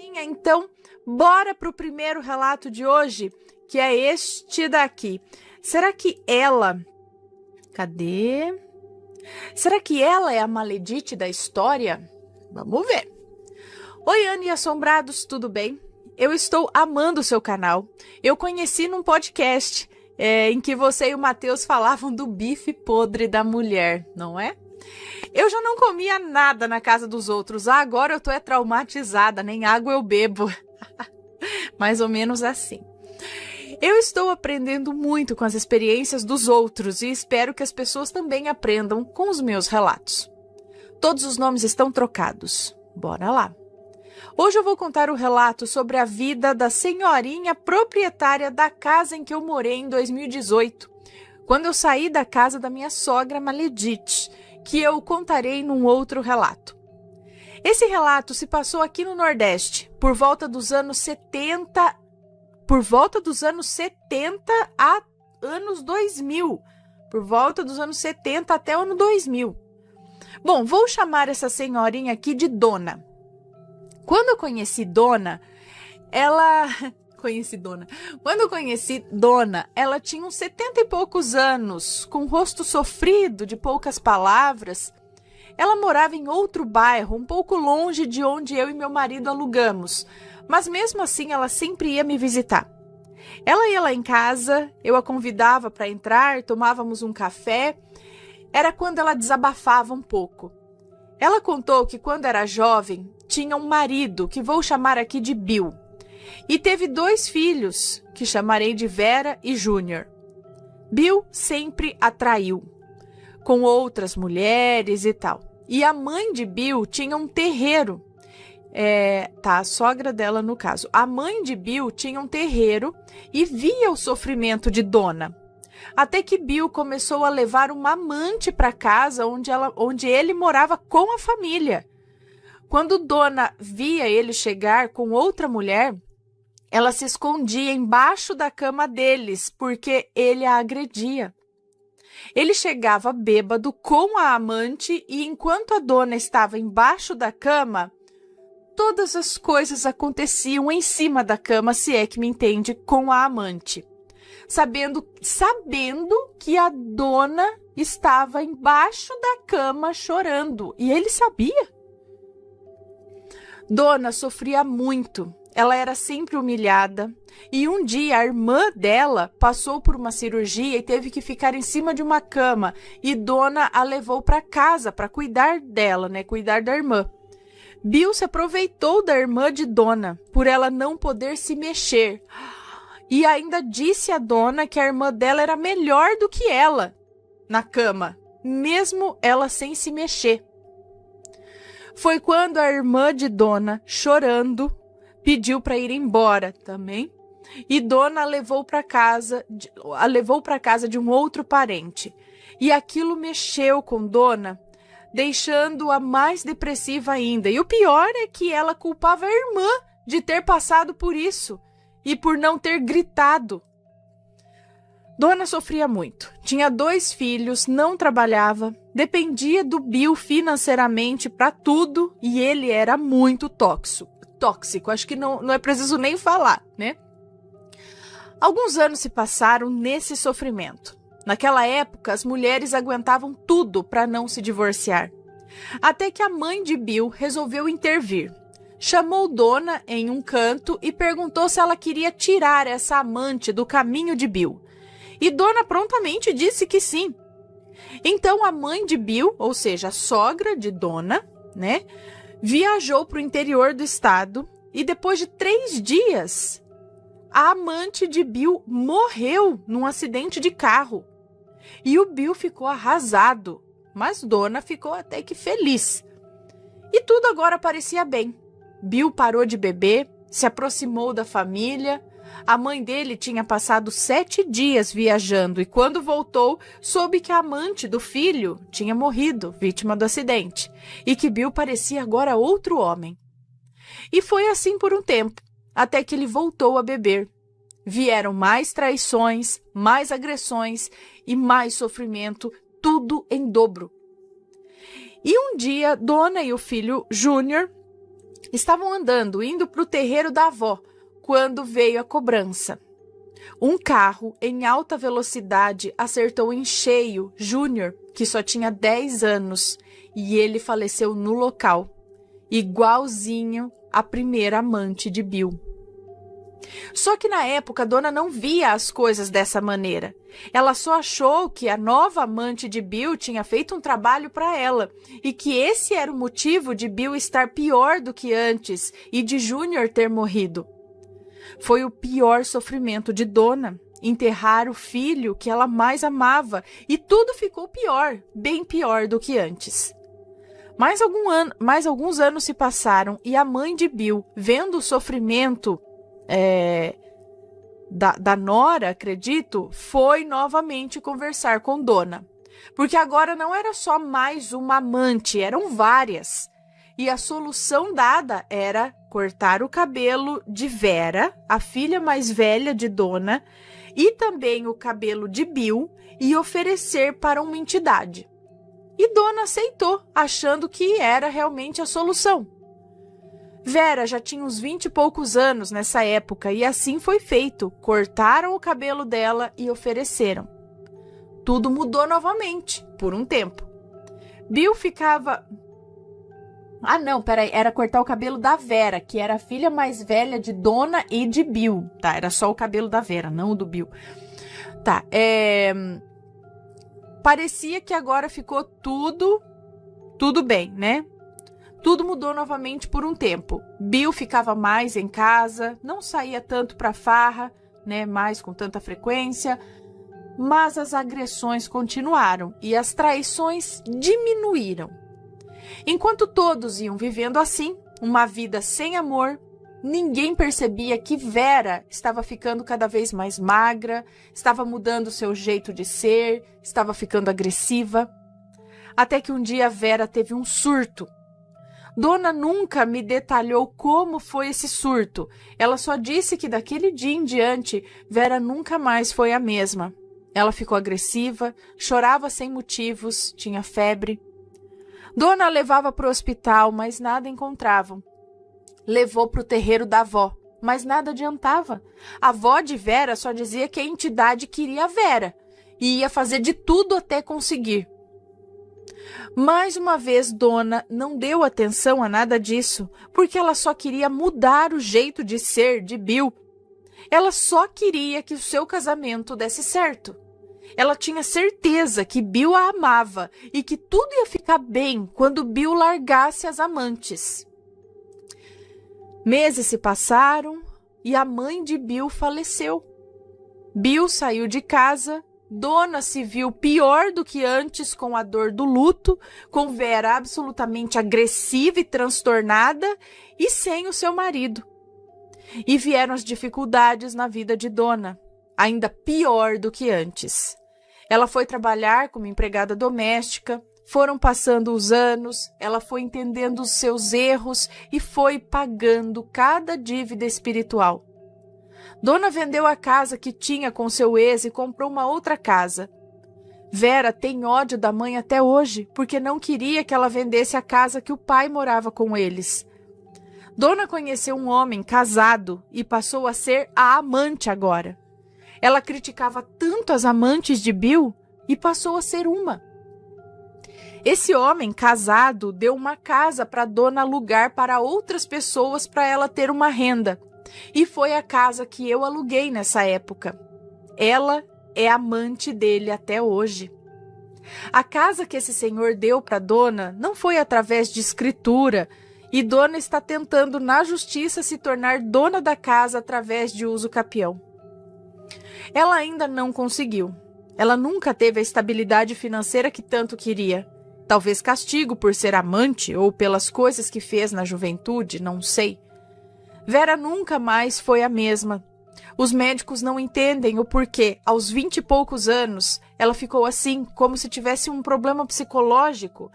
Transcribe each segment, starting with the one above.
Galerinha, então, bora pro primeiro relato de hoje, que é este daqui. Será que ela... Cadê? Será que ela é a Maledite da história? Vamos ver. Oi, Anne e Assombrados, tudo bem? Eu estou amando o seu canal. Eu conheci num podcast em que você e o Matheus falavam do bife podre da mulher, não é? Eu já não comia nada na casa dos outros. Agora eu tô traumatizada, nem água eu bebo. Mais ou menos assim. Eu estou aprendendo muito com as experiências dos outros e espero que as pessoas também aprendam com os meus relatos. Todos os nomes estão trocados. Bora lá. Hoje eu vou contar o relato sobre a vida da senhorinha proprietária da casa em que eu morei em 2018, quando eu saí da casa da minha sogra Maledite, que eu contarei num outro relato. Esse relato se passou aqui no Nordeste, por volta dos anos 70 a anos 2000. Por volta dos anos 70 até o ano 2000. Bom, vou chamar essa senhorinha aqui de Dona. Quando eu conheci Dona, ela tinha uns 70 e poucos anos, com um rosto sofrido, de poucas palavras. Ela morava em outro bairro, um pouco longe de onde eu e meu marido alugamos, mas mesmo assim ela sempre ia me visitar. Ela ia lá em casa, eu a convidava para entrar, tomávamos um café. Era quando ela desabafava um pouco. Ela contou que quando era jovem, tinha um marido, que vou chamar aqui de Bill, e teve 2 filhos, que chamarei de Vera e Júnior. Bill sempre a traiu, com outras mulheres e tal. E a mãe de Bill tinha um terreiro. A sogra dela no caso. A mãe de Bill tinha um terreiro e via o sofrimento de Dona. Até que Bill começou a levar uma amante para casa onde ele morava com a família. Quando Dona via ele chegar com outra mulher, ela se escondia embaixo da cama deles, porque ele a agredia. Ele chegava bêbado com a amante e enquanto a Dona estava embaixo da cama, todas as coisas aconteciam em cima da cama, se é que me entende, com a amante. Sabendo que a Dona estava embaixo da cama chorando. E ele sabia. Dona sofria muito. Ela era sempre humilhada. E um dia a irmã dela passou por uma cirurgia e teve que ficar em cima de uma cama. E Dona a levou para casa para cuidar dela, cuidar da irmã. Bill se aproveitou da irmã de Dona por ela não poder se mexer. E ainda disse a Dona que a irmã dela era melhor do que ela na cama, mesmo ela sem se mexer. Foi quando a irmã de Dona, chorando, pediu para ir embora também, e Dona a levou para casa de um outro parente. E aquilo mexeu com Dona, deixando-a mais depressiva ainda. E o pior é que ela culpava a irmã de ter passado por isso e por não ter gritado. Dona sofria muito. Tinha 2 filhos, não trabalhava, dependia do Bill financeiramente para tudo e ele era muito tóxico. Acho que não é preciso nem falar, Alguns anos se passaram nesse sofrimento. Naquela época, as mulheres aguentavam tudo para não se divorciar. Até que a mãe de Bill resolveu intervir. Chamou Dona em um canto e perguntou se ela queria tirar essa amante do caminho de Bill. E Dona prontamente disse que sim. Então a mãe de Bill, ou seja, a sogra de Dona, viajou para o interior do estado e depois de 3 dias, a amante de Bill morreu num acidente de carro. E o Bill ficou arrasado, mas Dona ficou até que feliz. E tudo agora parecia bem. Bill parou de beber, se aproximou da família. A mãe dele tinha passado 7 dias viajando e quando voltou, soube que a amante do filho tinha morrido, vítima do acidente, e que Bill parecia agora outro homem. E foi assim por um tempo, até que ele voltou a beber. Vieram mais traições, mais agressões e mais sofrimento, tudo em dobro. E um dia, Dona e o filho Júnior Estavam andando, indo para o terreiro da avó, quando veio a cobrança. Um carro em alta velocidade acertou em cheio Júnior, que só tinha 10 anos, e ele faleceu no local, igualzinho à primeira amante de Bill. Só que na época a dona não via as coisas dessa maneira. Ela só achou que a nova amante de Bill tinha feito um trabalho para ela e que esse era o motivo de Bill estar pior do que antes e de Júnior ter morrido. Foi o pior sofrimento de dona, enterrar o filho que ela mais amava, e tudo ficou pior, bem pior do que antes. Mais alguns anos se passaram e a mãe de Bill, vendo o sofrimento da nora, acredito, foi novamente conversar com dona. Porque agora não era só mais uma amante, eram várias. E a solução dada era cortar o cabelo de Vera, a filha mais velha de dona, e também o cabelo de Bill, e oferecer para uma entidade. E dona aceitou, achando que era realmente a solução. Vera já tinha uns 20 e poucos anos nessa época, e assim foi feito. Cortaram o cabelo dela e ofereceram. Tudo mudou novamente, por um tempo. Bill ficava... era cortar o cabelo da Vera, que era a filha mais velha de dona e de Bill. Tá, era só o cabelo da Vera, não o do Bill. Tá, parecia que agora ficou tudo bem, né? Tudo mudou novamente por um tempo. Bill ficava mais em casa, não saía tanto para farra, né, mais com tanta frequência, mas as agressões continuaram e as traições diminuíram. Enquanto todos iam vivendo assim, uma vida sem amor, ninguém percebia que Vera estava ficando cada vez mais magra, estava mudando seu jeito de ser, estava ficando agressiva. Até que um dia Vera teve um surto. Dona nunca me detalhou como foi esse surto. Ela só disse que daquele dia em diante, Vera nunca mais foi a mesma. Ela ficou agressiva, chorava sem motivos, tinha febre. Dona a levava para o hospital, mas nada encontravam. Levou para o terreiro da avó, mas nada adiantava. A avó de Vera só dizia que a entidade queria a Vera e ia fazer de tudo até conseguir. Mais uma vez, Dona não deu atenção a nada disso, porque ela só queria mudar o jeito de ser de Bill. Ela só queria que o seu casamento desse certo. Ela tinha certeza que Bill a amava e que tudo ia ficar bem quando Bill largasse as amantes. Meses se passaram e a mãe de Bill faleceu. Bill saiu de casa. Dona se viu pior do que antes com a dor do luto, com Vera absolutamente agressiva e transtornada e sem o seu marido. E vieram as dificuldades na vida de Dona, ainda pior do que antes. Ela foi trabalhar como empregada doméstica, foram passando os anos, ela foi entendendo os seus erros e foi pagando cada dívida espiritual. Dona vendeu a casa que tinha com seu ex e comprou uma outra casa. Vera tem ódio da mãe até hoje, porque não queria que ela vendesse a casa que o pai morava com eles. Dona conheceu um homem casado e passou a ser a amante agora. Ela criticava tanto as amantes de Bill e passou a ser uma. Esse homem casado deu uma casa para Dona alugar para outras pessoas para ela ter uma renda. E foi a casa que eu aluguei nessa época. Ela é amante dele até hoje. A casa que esse senhor deu para Dona não foi através de escritura, e Dona está tentando na justiça se tornar dona da casa através de uso capião. Ela ainda não conseguiu. Ela nunca teve a estabilidade financeira que tanto queria. Talvez castigo por ser amante ou pelas coisas que fez na juventude, não sei. Vera nunca mais foi a mesma. Os médicos não entendem o porquê. Aos 20 e poucos anos, ela ficou assim, como se tivesse um problema psicológico.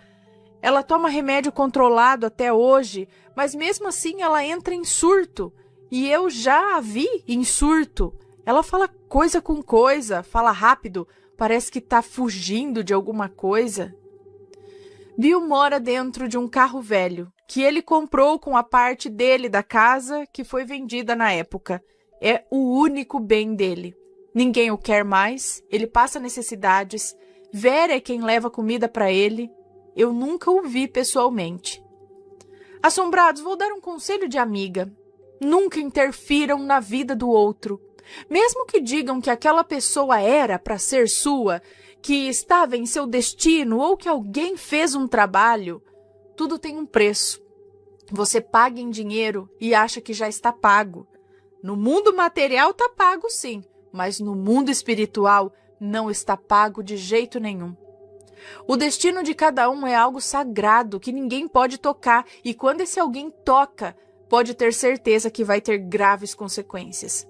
Ela toma remédio controlado até hoje, mas mesmo assim ela entra em surto. E eu já a vi em surto. Ela fala coisa com coisa, fala rápido, parece que está fugindo de alguma coisa. Bill mora dentro de um carro velho, que ele comprou com a parte dele da casa que foi vendida na época. É o único bem dele. Ninguém o quer mais, ele passa necessidades. Vera é quem leva comida para ele. Eu nunca o vi pessoalmente. Assombrados, vou dar um conselho de amiga. Nunca interfiram na vida do outro. Mesmo que digam que aquela pessoa era para ser sua, que estava em seu destino ou que alguém fez um trabalho, tudo tem um preço. Você paga em dinheiro e acha que já está pago. No mundo material está pago sim, mas no mundo espiritual não está pago de jeito nenhum. O destino de cada um é algo sagrado que ninguém pode tocar, e quando esse alguém toca, pode ter certeza que vai ter graves consequências.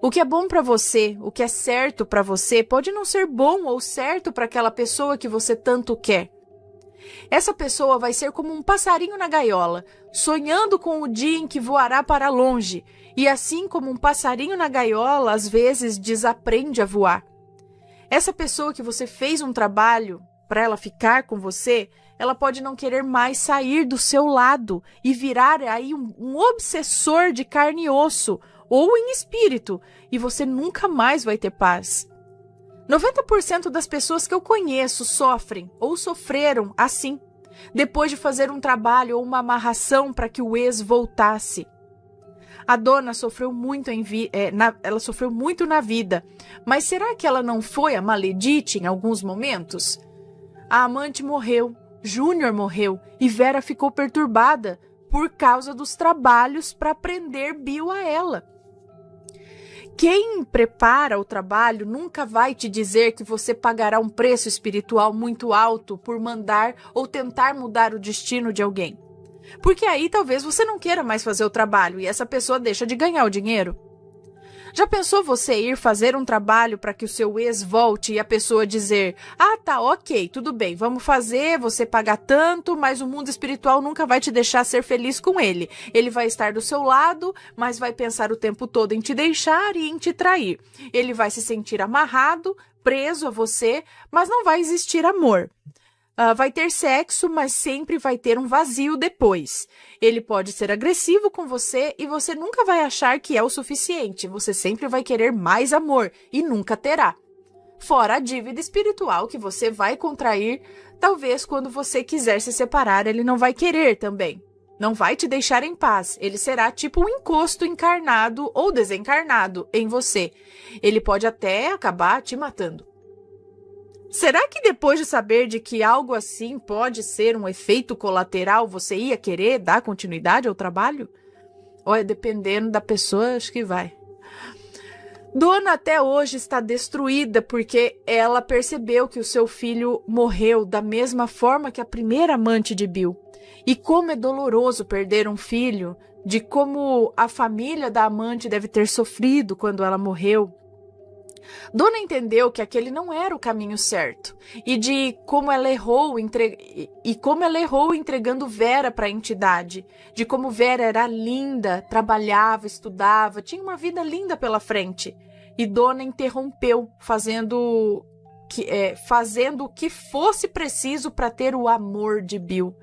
O que é bom para você, o que é certo para você, pode não ser bom ou certo para aquela pessoa que você tanto quer. Essa pessoa vai ser como um passarinho na gaiola, sonhando com o dia em que voará para longe, e assim como um passarinho na gaiola, às vezes desaprende a voar. Essa pessoa que você fez um trabalho para ela ficar com você, ela pode não querer mais sair do seu lado e virar aí um obsessor de carne e osso, ou em espírito, e você nunca mais vai ter paz. 90% das pessoas que eu conheço sofrem ou sofreram assim, depois de fazer um trabalho ou uma amarração para que o ex voltasse. A dona sofreu muito ela sofreu muito na vida, mas será que ela não foi a maledite em alguns momentos? A amante morreu, Júnior morreu e Vera ficou perturbada por causa dos trabalhos para prender Bill a ela. Quem prepara o trabalho nunca vai te dizer que você pagará um preço espiritual muito alto por mandar ou tentar mudar o destino de alguém. Porque aí talvez você não queira mais fazer o trabalho e essa pessoa deixa de ganhar o dinheiro. Já pensou você ir fazer um trabalho para que o seu ex volte e a pessoa dizer: ah, tá, ok, tudo bem, vamos fazer, você paga tanto, mas o mundo espiritual nunca vai te deixar ser feliz com ele. Ele vai estar do seu lado, mas vai pensar o tempo todo em te deixar e em te trair. Ele vai se sentir amarrado, preso a você, mas não vai existir amor. Vai ter sexo, mas sempre vai ter um vazio depois. Ele pode ser agressivo com você e você nunca vai achar que é o suficiente. Você sempre vai querer mais amor e nunca terá. Fora a dívida espiritual que você vai contrair, talvez quando você quiser se separar, ele não vai querer também. Não vai te deixar em paz. Ele será tipo um encosto encarnado ou desencarnado em você. Ele pode até acabar te matando. Será que depois de saber de que algo assim pode ser um efeito colateral, você ia querer dar continuidade ao trabalho? Olha, dependendo da pessoa, acho que vai. Dona até hoje está destruída porque ela percebeu que o seu filho morreu da mesma forma que a primeira amante de Bill. E como é doloroso perder um filho, de como a família da amante deve ter sofrido quando ela morreu. Dona entendeu que aquele não era o caminho certo e de como ela errou entregando Vera para a entidade, de como Vera era linda, trabalhava, estudava, tinha uma vida linda pela frente. E Dona interrompeu, fazendo o que fosse preciso para ter o amor de Bill.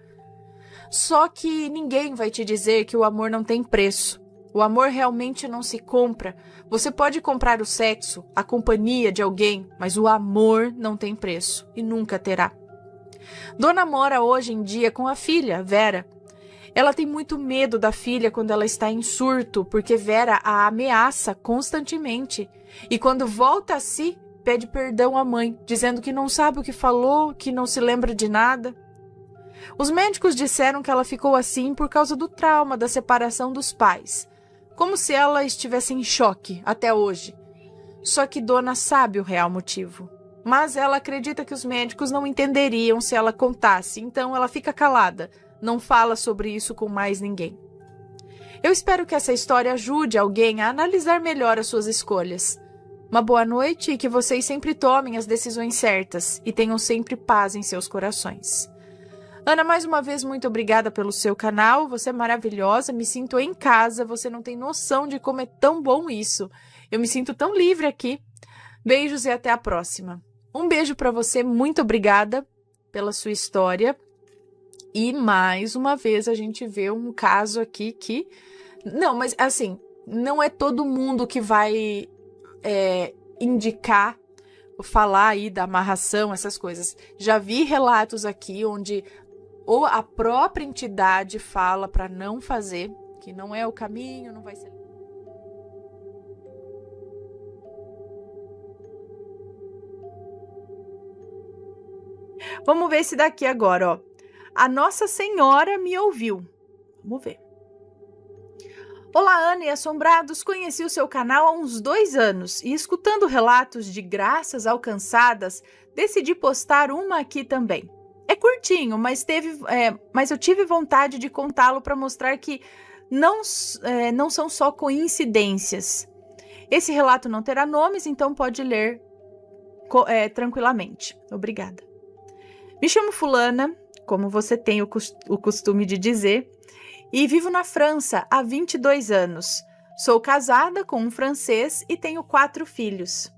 Só que ninguém vai te dizer que o amor não tem preço. O amor realmente não se compra. Você pode comprar o sexo, a companhia de alguém, mas o amor não tem preço e nunca terá. Dona mora hoje em dia com a filha, Vera. Ela tem muito medo da filha quando ela está em surto, porque Vera a ameaça constantemente. E quando volta a si, pede perdão à mãe, dizendo que não sabe o que falou, que não se lembra de nada. Os médicos disseram que ela ficou assim por causa do trauma da separação dos pais. Como se ela estivesse em choque até hoje. Só que Dona sabe o real motivo. Mas ela acredita que os médicos não entenderiam se ela contasse, então ela fica calada, não fala sobre isso com mais ninguém. Eu espero que essa história ajude alguém a analisar melhor as suas escolhas. Uma boa noite e que vocês sempre tomem as decisões certas e tenham sempre paz em seus corações. Ana, mais uma vez, muito obrigada pelo seu canal, você é maravilhosa, me sinto em casa, você não tem noção de como é tão bom isso. Eu me sinto tão livre aqui. Beijos e até a próxima. Um beijo para você, muito obrigada pela sua história E mais uma vez a gente vê um caso aqui que... Não, mas assim, não é todo mundo que vai indicar, falar aí da amarração, essas coisas. Já vi relatos aqui onde ou a própria entidade fala para não fazer, que não é o caminho, não vai ser... Vamos ver esse daqui agora, ó. A Nossa Senhora me ouviu. Vamos ver. Olá, Ana e Assombrados. Conheci o seu canal há uns 2 anos e, escutando relatos de graças alcançadas, decidi postar uma aqui também. É curtinho, mas eu tive vontade de contá-lo para mostrar que não são só coincidências. Esse relato não terá nomes, então pode ler tranquilamente. Obrigada. Me chamo Fulana, como você tem o costume de dizer, e vivo na França há 22 anos. Sou casada com um francês e tenho 4 filhos.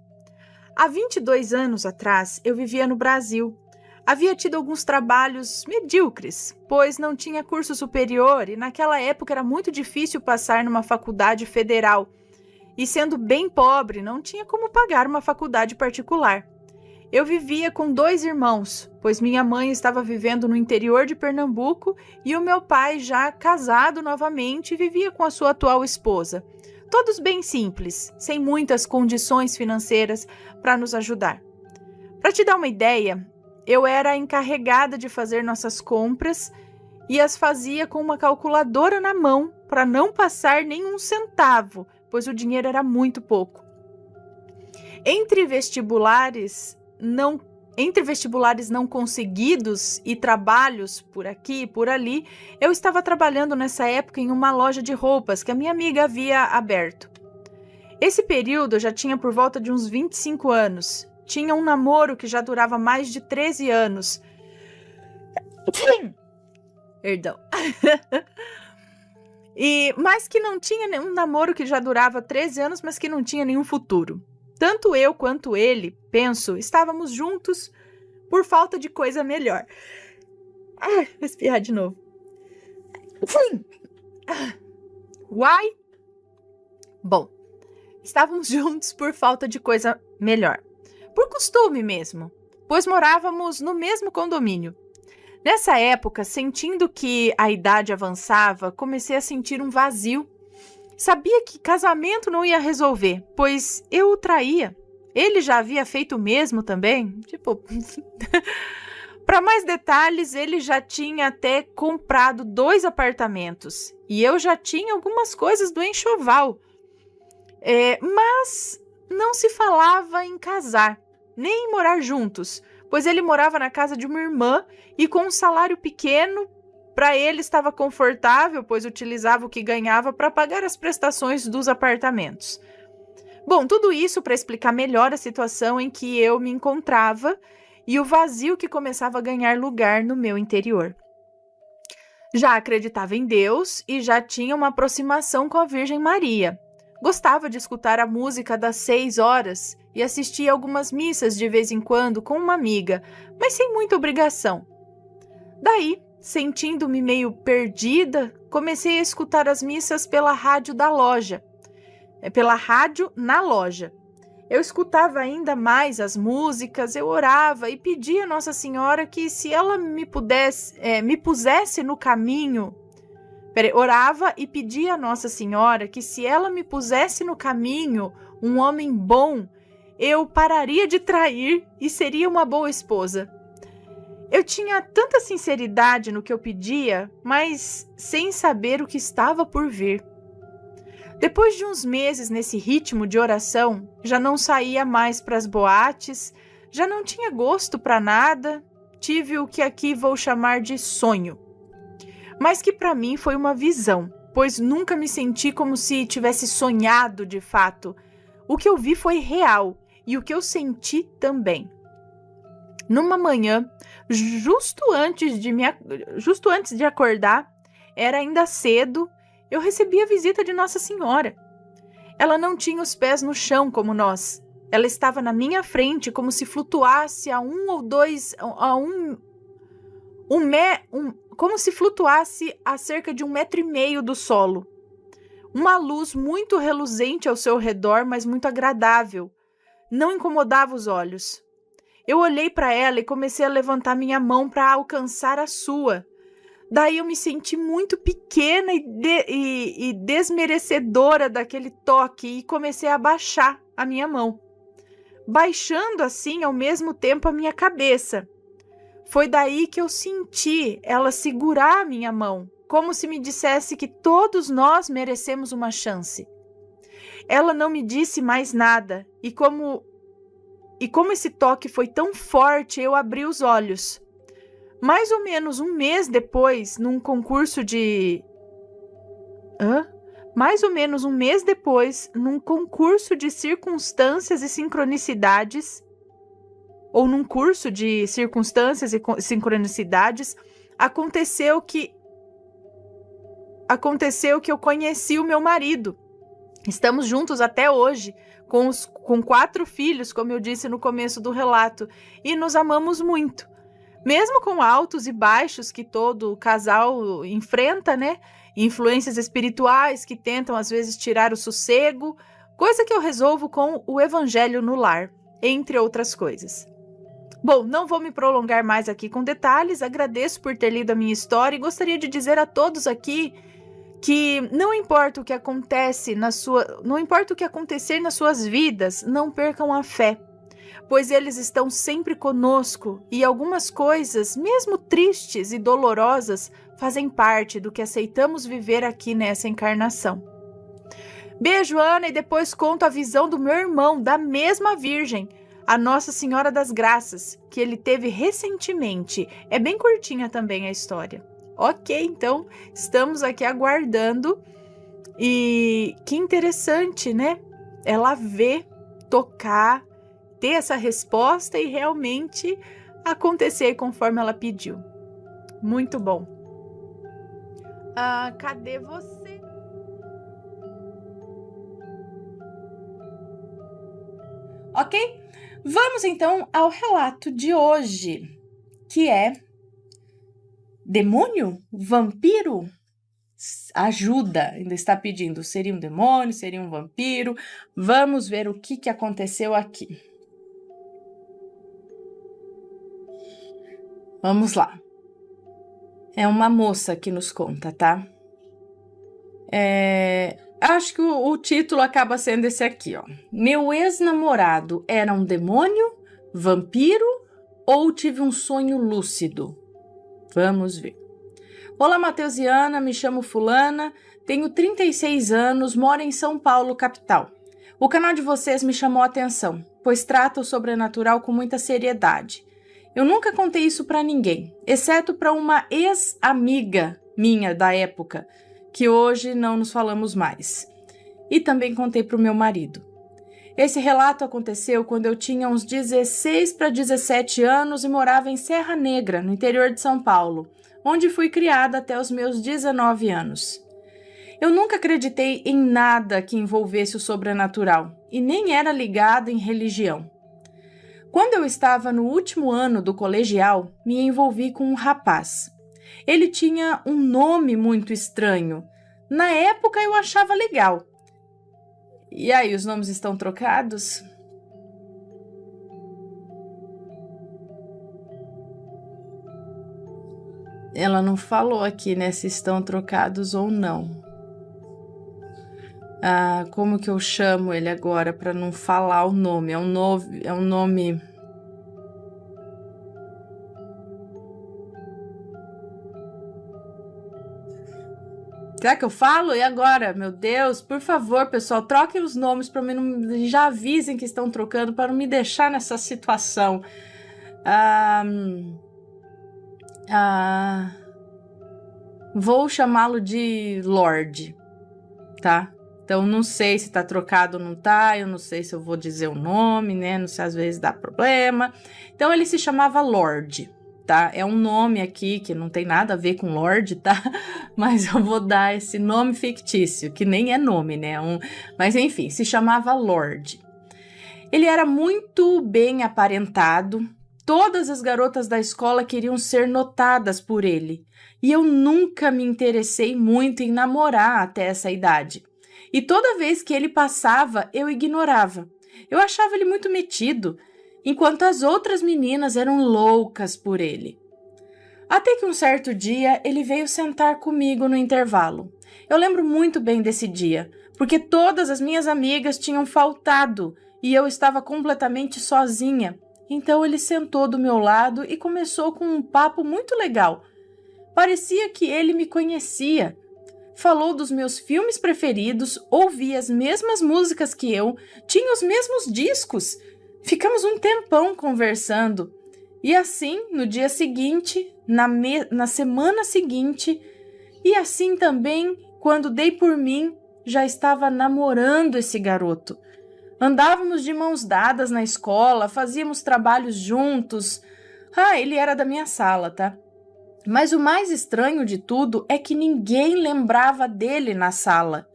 Há 22 anos atrás, eu vivia no Brasil. Havia tido alguns trabalhos medíocres, pois não tinha curso superior e naquela época era muito difícil passar numa faculdade federal. E sendo bem pobre, não tinha como pagar uma faculdade particular. Eu vivia com 2 irmãos, pois minha mãe estava vivendo no interior de Pernambuco e o meu pai, já casado novamente, vivia com a sua atual esposa. Todos bem simples, sem muitas condições financeiras para nos ajudar. Para te dar uma ideia, eu era encarregada de fazer nossas compras e as fazia com uma calculadora na mão para não passar nenhum centavo, pois o dinheiro era muito pouco. Entre vestibulares não conseguidos e trabalhos por aqui e por ali, eu estava trabalhando nessa época em uma loja de roupas que a minha amiga havia aberto. Esse período eu já tinha por volta de uns 25 anos. Tinha um namoro que já durava mais de 13 anos. Perdão. Mas que não tinha um namoro que já durava 13 anos, mas que não tinha nenhum futuro. Tanto eu quanto ele, penso, estávamos juntos por falta de coisa melhor. Vou espirrar de novo. Uai! Bom, estávamos juntos por falta de coisa melhor. Por costume mesmo, pois morávamos no mesmo condomínio. Nessa época, sentindo que a idade avançava, comecei a sentir um vazio. Sabia que casamento não ia resolver, pois eu o traía. Ele já havia feito o mesmo também. Para mais detalhes, ele já tinha até comprado 2 apartamentos. E eu já tinha algumas coisas do enxoval. Mas não se falava em casar, nem em morar juntos, pois ele morava na casa de uma irmã e com um salário pequeno, para ele estava confortável, pois utilizava o que ganhava para pagar as prestações dos apartamentos. Bom, tudo isso para explicar melhor a situação em que eu me encontrava e o vazio que começava a ganhar lugar no meu interior. Já acreditava em Deus e já tinha uma aproximação com a Virgem Maria. Gostava de escutar a música das 6 horas e assistia algumas missas de vez em quando com uma amiga, mas sem muita obrigação. Daí, sentindo-me meio perdida, comecei a escutar as missas pela rádio da loja. Pela rádio na loja. Eu escutava ainda mais as músicas, eu orava e pedia a Nossa Senhora que se ela me pusesse no caminho... Orava e pedia a Nossa Senhora que se ela me pusesse no caminho um homem bom, eu pararia de trair e seria uma boa esposa. Eu tinha tanta sinceridade no que eu pedia, mas sem saber o que estava por vir. Depois de uns meses nesse ritmo de oração, já não saía mais para as boates, já não tinha gosto para nada, tive o que aqui vou chamar de sonho. Mas que para mim foi uma visão, pois nunca me senti como se tivesse sonhado de fato. O que eu vi foi real e o que eu senti também. Numa manhã, justo antes de acordar, era ainda cedo, eu recebi a visita de Nossa Senhora. Ela não tinha os pés no chão como nós. Ela estava na minha frente como se flutuasse a como se flutuasse a cerca de 1,5 metros do solo. Uma luz muito reluzente ao seu redor, mas muito agradável. Não incomodava os olhos. Eu olhei para ela e comecei a levantar minha mão para alcançar a sua. Daí eu me senti muito pequena e desmerecedora daquele toque e comecei a baixar a minha mão, baixando assim ao mesmo tempo a minha cabeça. Foi daí que eu senti ela segurar a minha mão, como se me dissesse que todos nós merecemos uma chance. Ela não me disse mais nada, e como esse toque foi tão forte, eu abri os olhos. Mais ou menos um mês depois, num concurso de circunstâncias e sincronicidades, ou num curso de circunstâncias e sincronicidades, aconteceu que eu conheci o meu marido. Estamos juntos até hoje, com 4 filhos, como eu disse no começo do relato, e nos amamos muito. Mesmo com altos e baixos que todo casal enfrenta, né? Influências espirituais que tentam às vezes tirar o sossego, coisa que eu resolvo com o evangelho no lar, entre outras coisas. Bom, não vou me prolongar mais aqui com detalhes, agradeço por ter lido a minha história e gostaria de dizer a todos aqui que não importa o que acontecer nas suas vidas, não percam a fé, pois eles estão sempre conosco e algumas coisas, mesmo tristes e dolorosas, fazem parte do que aceitamos viver aqui nessa encarnação. Beijo, Ana, e depois conto a visão do meu irmão, da mesma Virgem, a Nossa Senhora das Graças, que ele teve recentemente. É bem curtinha também a história. Ok, então estamos aqui aguardando e que interessante, né? Ela vê, tocar, ter essa resposta e realmente acontecer conforme ela pediu. Muito bom. Cadê você? Ok? Vamos então ao relato de hoje, que é demônio? Vampiro? Ajuda, ainda está pedindo. Seria um demônio? Seria um vampiro? Vamos ver o que aconteceu aqui. Vamos lá. É uma moça que nos conta, tá? Acho que o título acaba sendo esse aqui, ó. Meu ex-namorado era um demônio, vampiro ou tive um sonho lúcido? Vamos ver. Olá, Matheus e Ana, me chamo Fulana, tenho 36 anos, moro em São Paulo, capital. O canal de vocês me chamou a atenção, pois trata o sobrenatural com muita seriedade. Eu nunca contei isso pra ninguém, exceto pra uma ex-amiga minha da época, que hoje não nos falamos mais. E também contei pro meu marido. Esse relato aconteceu quando eu tinha uns 16 para 17 anos e morava em Serra Negra, no interior de São Paulo, onde fui criada até os meus 19 anos. Eu nunca acreditei em nada que envolvesse o sobrenatural e nem era ligada em religião. Quando eu estava no último ano do colegial, me envolvi com um rapaz. Ele tinha um nome muito estranho. Na época eu achava legal. E aí, os nomes estão trocados? Ela não falou aqui, né, se estão trocados ou não. Como que eu chamo ele agora para não falar o nome? É um nome... Será que eu falo? E agora? Meu Deus, por favor, pessoal, troquem os nomes para mim, já avisem que estão trocando para não me deixar nessa situação. Vou chamá-lo de Lorde, tá? Então, não sei se tá trocado ou não tá, eu não sei se eu vou dizer o nome, né? Não sei, às vezes dá problema. Então, ele se chamava Lorde. Tá? É um nome aqui que não tem nada a ver com Lorde, tá? Mas eu vou dar esse nome fictício, que nem é nome, né? Mas enfim, se chamava Lorde. Ele era muito bem aparentado, todas as garotas da escola queriam ser notadas por ele, e eu nunca me interessei muito em namorar até essa idade. E toda vez que ele passava, eu ignorava. Eu achava ele muito metido, enquanto as outras meninas eram loucas por ele. Até que um certo dia ele veio sentar comigo no intervalo. Eu lembro muito bem desse dia, porque todas as minhas amigas tinham faltado e eu estava completamente sozinha. Então ele sentou do meu lado e começou com um papo muito legal. Parecia que ele me conhecia. Falou dos meus filmes preferidos, ouvia as mesmas músicas que eu, tinha os mesmos discos. Ficamos um tempão conversando. E assim, no dia seguinte, na semana seguinte, e assim também, quando dei por mim, já estava namorando esse garoto. Andávamos de mãos dadas na escola, fazíamos trabalhos juntos. Ele era da minha sala, tá? Mas o mais estranho de tudo é que ninguém lembrava dele na sala.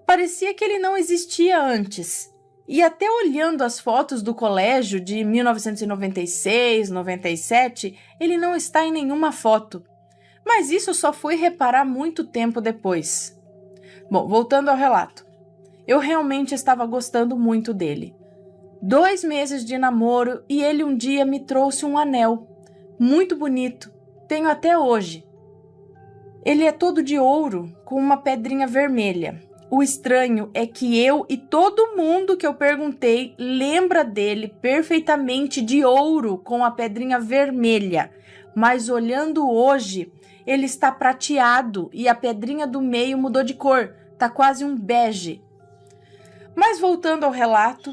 Parecia que ele não existia antes. E até olhando as fotos do colégio de 1996, 97, ele não está em nenhuma foto. Mas isso só fui reparar muito tempo depois. Bom, voltando ao relato. Eu realmente estava gostando muito dele. 2 meses de namoro e ele um dia me trouxe um anel. Muito bonito. Tenho até hoje. Ele é todo de ouro, com uma pedrinha vermelha. O estranho é que eu e todo mundo que eu perguntei lembra dele perfeitamente de ouro com a pedrinha vermelha. Mas olhando hoje, ele está prateado e a pedrinha do meio mudou de cor. Tá quase um bege. Mas voltando ao relato,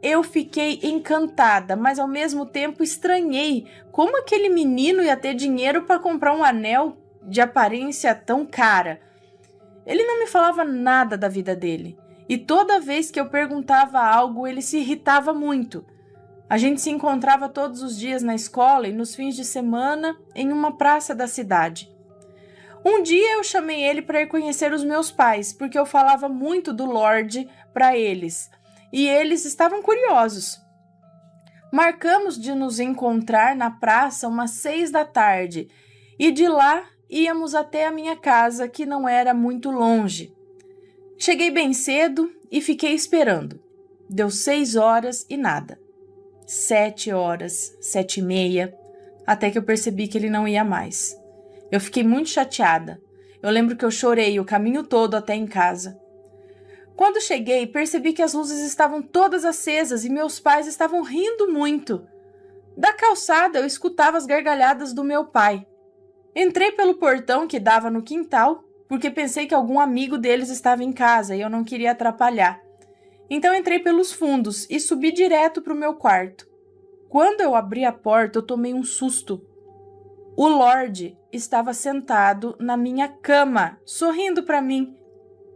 eu fiquei encantada, mas ao mesmo tempo estranhei como aquele menino ia ter dinheiro para comprar um anel de aparência tão cara. Ele não me falava nada da vida dele, e toda vez que eu perguntava algo, ele se irritava muito. A gente se encontrava todos os dias na escola e nos fins de semana em uma praça da cidade. Um dia eu chamei ele para ir conhecer os meus pais, porque eu falava muito do Lorde para eles, e eles estavam curiosos. Marcamos de nos encontrar na praça umas 6 da tarde, e de lá íamos até a minha casa, que não era muito longe. Cheguei bem cedo e fiquei esperando. Deu 6 horas e nada. 7 horas, 7h30, até que eu percebi que ele não ia mais. Eu fiquei muito chateada. Eu lembro que eu chorei o caminho todo até em casa. Quando cheguei, percebi que as luzes estavam todas acesas e meus pais estavam rindo muito. Da calçada, eu escutava as gargalhadas do meu pai. Entrei pelo portão que dava no quintal, porque pensei que algum amigo deles estava em casa e eu não queria atrapalhar. Então entrei pelos fundos e subi direto para o meu quarto. Quando eu abri a porta, eu tomei um susto. O Lorde estava sentado na minha cama, sorrindo para mim.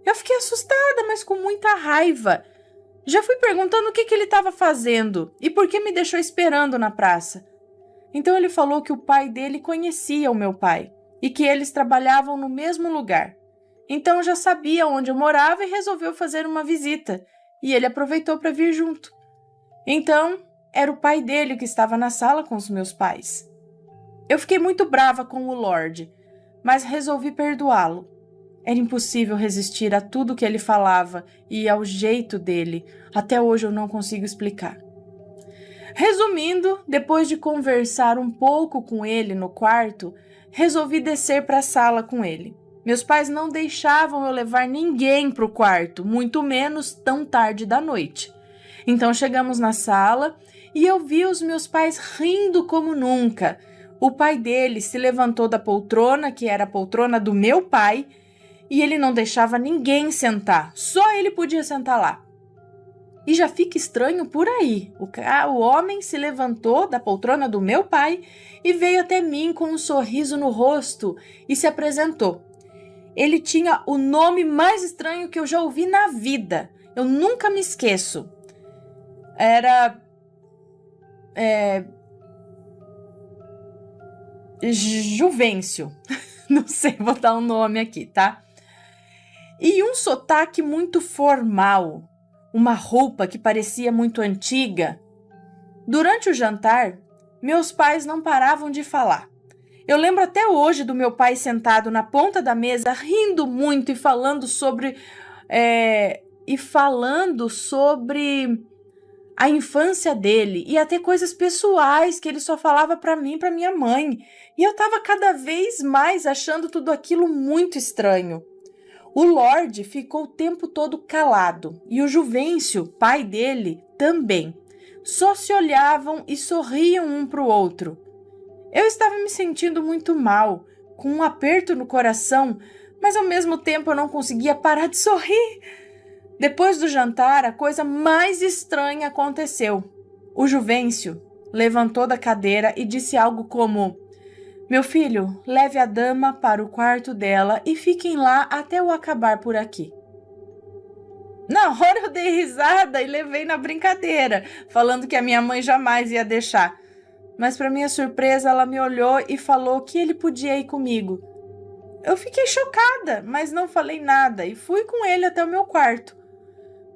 Eu fiquei assustada, mas com muita raiva. Já fui perguntando o que ele estava fazendo e por que me deixou esperando na praça. Então ele falou que o pai dele conhecia o meu pai e que eles trabalhavam no mesmo lugar. Então já sabia onde eu morava e resolveu fazer uma visita, e ele aproveitou para vir junto. Então, era o pai dele que estava na sala com os meus pais. Eu fiquei muito brava com o Lorde, mas resolvi perdoá-lo. Era impossível resistir a tudo que ele falava e ao jeito dele. Até hoje eu não consigo explicar. Resumindo, depois de conversar um pouco com ele no quarto, resolvi descer para a sala com ele. Meus pais não deixavam eu levar ninguém para o quarto, muito menos tão tarde da noite. Então chegamos na sala e eu vi os meus pais rindo como nunca. O pai dele se levantou da poltrona, que era a poltrona do meu pai, e ele não deixava ninguém sentar, só ele podia sentar lá. E já fica estranho por aí. O homem se levantou da poltrona do meu pai e veio até mim com um sorriso no rosto e se apresentou. Ele tinha o nome mais estranho que eu já ouvi na vida. Eu nunca me esqueço. Era... Juvencio. Não sei, vou dar um nome aqui, tá? E um sotaque muito formal. Uma roupa que parecia muito antiga. Durante o jantar, Meus pais não paravam de falar. Eu lembro até hoje do meu pai sentado na ponta da mesa, rindo muito e falando sobre a infância dele e até coisas pessoais que ele só falava para mim e para minha mãe. E eu estava cada vez mais achando tudo aquilo muito estranho. O Lorde ficou o tempo todo calado e o Juvencio, pai dele, também. Só se olhavam e sorriam um para o outro. Eu estava me sentindo muito mal, com um aperto no coração, mas ao mesmo tempo eu não conseguia parar de sorrir. Depois do jantar, a coisa mais estranha aconteceu. O Juvencio levantou da cadeira e disse algo como: "Meu filho, leve a dama para o quarto dela e fiquem lá até eu acabar por aqui." Na hora eu dei risada e levei na brincadeira, falando que a minha mãe jamais ia deixar. Mas para minha surpresa, ela me olhou e falou que ele podia ir comigo. Eu fiquei chocada, mas não falei nada e fui com ele até o meu quarto.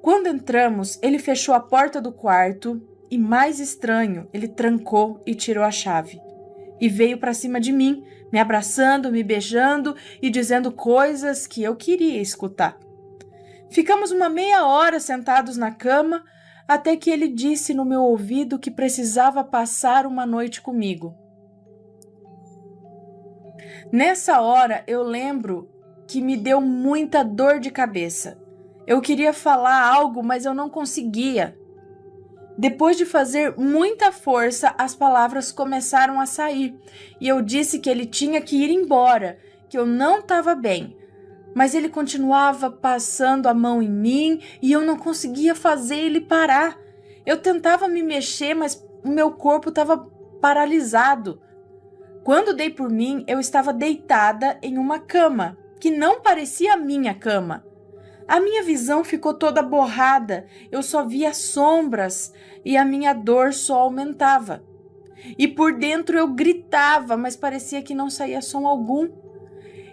Quando entramos, ele fechou a porta do quarto e, mais estranho, ele trancou e tirou a chave. E veio para cima de mim, me abraçando, me beijando e dizendo coisas que eu queria escutar. Ficamos uma meia hora sentados na cama, até que ele disse no meu ouvido que precisava passar uma noite comigo. Nessa hora, eu lembro que me deu muita dor de cabeça. Eu queria falar algo, mas eu não conseguia. Depois de fazer muita força, as palavras começaram a sair, e eu disse que ele tinha que ir embora, que eu não estava bem. Mas ele continuava passando a mão em mim e eu não conseguia fazer ele parar. Eu tentava me mexer, mas o meu corpo estava paralisado. Quando dei por mim, eu estava deitada em uma cama, que não parecia a minha cama. A minha visão ficou toda borrada, eu só via sombras e a minha dor só aumentava. E por dentro eu gritava, mas parecia que não saía som algum.